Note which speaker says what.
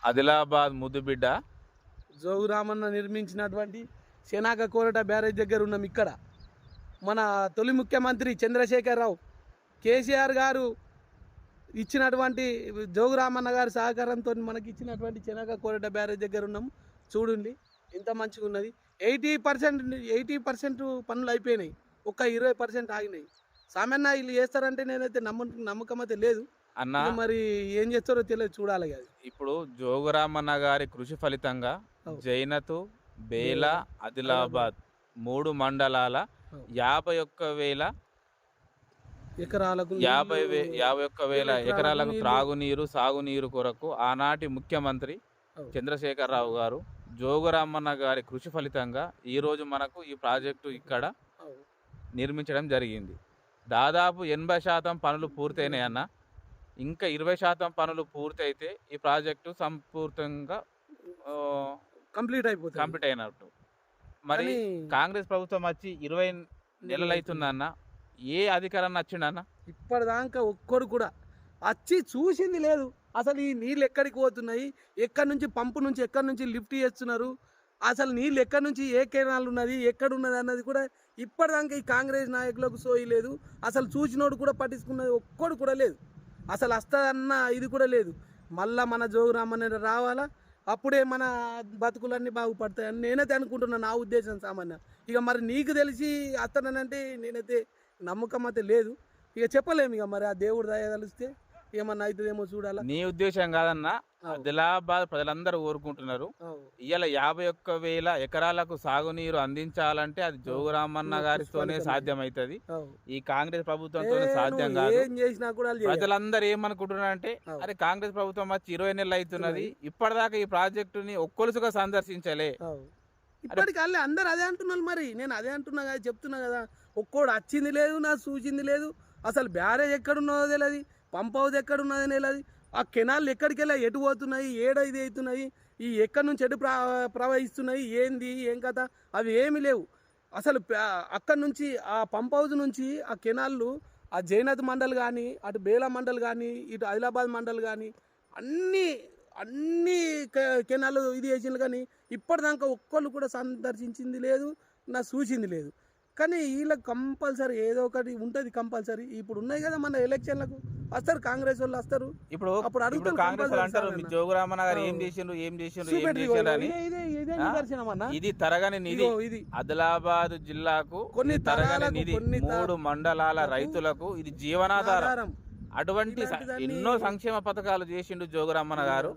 Speaker 1: ఆదిలాబాద్ ముద్దుబిడ్డ
Speaker 2: జోగు రామన్న నిర్మించినటువంటి శనాక కోరట బ్యారేజ్ దగ్గర ఉన్నాం. ఇక్కడ మన తొలి ముఖ్యమంత్రి చంద్రశేఖరరావు కేసీఆర్ గారు ఇచ్చినటువంటి జోగు రామన్న గారి సహకారంతో మనకి ఇచ్చినటువంటి శనాక కోరట బ్యారేజ్ దగ్గర ఉన్నాం. చూడండి ఎంత మంచిగా ఉన్నది. 80% పనులు అయిపోయినాయి, ఒక్క 20% ఆగినాయి. సామాన్య వీళ్ళు చేస్తారంటే నేనైతే నమ్మకం అయితే లేదు
Speaker 1: అన్న.
Speaker 2: మరి ఏం చేస్తారో తెలియదు, చూడాలి కదా.
Speaker 1: ఇప్పుడు జోగురామన్న గారి కృషి ఫలితంగా జైనతు, బేల, ఆదిలాబాద్ 3 మండలాల 51,000
Speaker 2: ఎకరాలకు
Speaker 1: 51,000 ఎకరాలకు త్రాగునీరు, సాగునీరు కొరకు ఆనాటి ముఖ్యమంత్రి చంద్రశేఖరరావు గారు జోగురామన్న గారి కృషి ఫలితంగా ఈరోజు మనకు ఈ ప్రాజెక్టు ఇక్కడ నిర్మించడం జరిగింది. దాదాపు 80% పనులు పూర్తయినాయి అన్న. ఇంకా 20% పనులు పూర్తయితే ఈ ప్రాజెక్టు సంపూర్ణంగా
Speaker 2: కంప్లీట్
Speaker 1: అయినట్టు. మరి కాంగ్రెస్ ప్రభుత్వం వచ్చి 20 నెలలు అవుతుందన్న, ఏ అధికారాన్ని వచ్చిండన్న?
Speaker 2: ఇప్పటిదాకా ఒక్కడు కూడా వచ్చి చూసింది లేదు. అసలు ఈ నీళ్ళు ఎక్కడికి పోతున్నాయి, ఎక్కడి నుంచి పంపు నుంచి ఎక్కడి నుంచి లిఫ్ట్ చేస్తున్నారు, అసలు నీళ్ళు ఎక్కడి నుంచి ఏ కెనాల్ ఉన్నది ఎక్కడున్నది అన్నది కూడా ఇప్పటిదాకా ఈ కాంగ్రెస్ నాయకులకు సోయి లేదు. అసలు చూసినోడు కూడా పట్టించుకున్నది ఒక్కడు కూడా లేదు. అసలు వస్తుందన్న ఇది కూడా లేదు. మళ్ళా మన జోగురామన్న రావాలా, అప్పుడే మన బతుకులన్నీ బాగుపడతాయని నేనైతే అనుకుంటున్నాను, నా ఉద్దేశం సామాన్య. ఇక మరి నీకు తెలిసి వస్తానంటే నేనైతే నమ్మకం అయితే లేదు. ఇక చెప్పలేము, ఇక మరి ఆ దేవుడు దయ కలిస్తే ఏమన్నా అవుతుందేమో చూడాలా.
Speaker 1: నీ ఉద్దేశం కాదన్న, ఆదిలాబాద్ ప్రజలందరూ కోరుకుంటున్నారు. ఇవాళ 51,000 ఎకరాలకు సాగునీరు అందించాలంటే అది జోగురామన్న గారితోనే సాధ్యమవుతుంది, ఈ కాంగ్రెస్ ప్రభుత్వంతోనే సాధ్యం కాదు.
Speaker 2: ఏం చేసినా కూడా
Speaker 1: ప్రజలందరూ ఏమనుకుంటున్నారంటే, అరే కాంగ్రెస్ ప్రభుత్వం వచ్చి 20 నెలలు అవుతున్నది, ఇప్పటిదాకా ఈ ప్రాజెక్టుని ఒక్కొలుసుగా సందర్శించలే.
Speaker 2: ఇప్పటికి అందరు అదే అంటున్నారు. మరి నేను అదే అంటున్నా కదా, చెప్తున్నా కదా, ఒక్కోడు వచ్చింది లేదు, నా చూసింది లేదు. అసలు బ్యారేజ్ ఎక్కడున్నదో తెలియదు, పంప్ హౌస్ ఎక్కడున్నదో తెలియదు, ఆ కెనాల్ ఎక్కడికి వెళ్ళి ఎటు పోతున్నాయి, ఇది అవుతున్నాయి, ఈ ఎక్కడి నుంచి ఎటు ప్రవహిస్తున్నాయి, ఏంది ఏం కథ, అవి ఏమి లేవు. అసలు అక్కడి నుంచి ఆ పంప్ హౌస్ నుంచి ఆ కెనాళ్ళు ఆ జైనత్ మండల్ కానీ, అటు బేలా మండల్ కానీ, ఇటు ఆదిలాబాద్ మండల్ కానీ అన్ని కెనాల్ ఇది చేసింది. కానీ ఇప్పటిదాకా ఒక్కళ్ళు కూడా సందర్శించింది లేదు, నా చూసింది లేదు. కానీ వీళ్ళకి కంపల్సరీ ఏదో ఒకటి ఉంటుంది కంపల్సరీ. ఇప్పుడు ఉన్నాయి కదా మన ఎలక్షన్లకు వస్తారు, కాంగ్రెస్ వాళ్ళు వస్తారు.
Speaker 1: అప్పుడు జోగురామన్న గారు ఏం చేసిండ్రు ఇది తరగని నిధి, ఇది ఆదిలాబాద్ జిల్లాకు
Speaker 2: కొన్ని
Speaker 1: తరగని నిధి, 3 మండలాల రైతులకు ఇది జీవనాధారం. అటువంటి ఎన్నో సంక్షేమ పథకాలు చేసిండు జోగురామన్న గారు.